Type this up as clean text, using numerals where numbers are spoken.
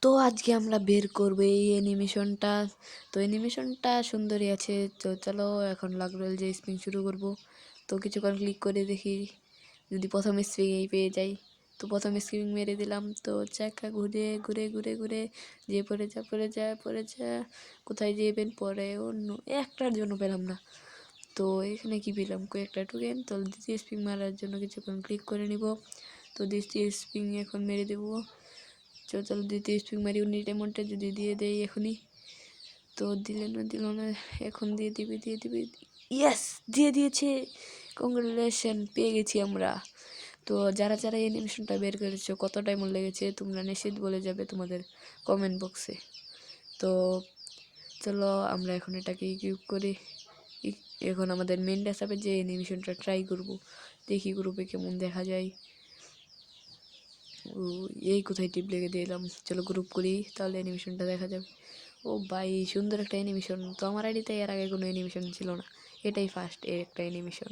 তো আজকে আমরা বের করব এই অ্যানিমেশনটা। তো অ্যানিমেশনটা সুন্দরই আছে। তো চলো এখন লাগলো যে স্পিন শুরু করব। তো কিছুক্ষণ ক্লিক করে দেখি যদি প্রথম স্প্রিংয়েই পেয়ে যাই। তো প্রথম স্প্রিং মেরে দিলাম। তো চাকা ঘুরে ঘুরে ঘুরে ঘুরে যে পড়ে যা কোথায় যেবেন পরে অন্য একটার জন্য পেলাম না। তো এখানে কি পেলাম কয়েকটা টোকেন। তো দ্বিতীয় স্প্রিং মারার জন্য কিছুক্ষণ ক্লিক করে নিব। তো দ্বিতীয় স্প্রিং এখন মেরে দেবো। চলো দ্বিতীয় স্প্রিং মারি 19 ডায়মন্ডটা যদি দিয়ে দেয় এখনই। তো দিল না এখন দিয়ে দিবে। ইয়েস, দিয়ে দিয়েছে। কংগ্রাচুলেশন, পেয়ে গেছি আমরা। তো যারা যারা এই অ্যানিমেশনটা বের করেছো কত ডায়মন্ড লেগেছে তোমরা নিশ্চিত বলে যাবে তোমাদের কমেন্ট বক্সে। তো চলো আমরা এখন এটাকে ইকুইপ করি। এখন আমাদের মেন ডেস্কটপে যে অ্যানিমেশনটা ট্রাই করব, দেখি গ্রুপে কেমন দেখা যায়। এই কোথায় টিপ লেগে দিলাম। চলো গ্রুপ করি তাহলে অ্যানিমেশনটা দেখা যাবে। ও ভাই, সুন্দর একটা অ্যানিমেশন। তো আমার আইডিতে এর আগে কোনো অ্যানিমেশন ছিল না, এটাই ফার্স্ট এর একটা অ্যানিমেশন।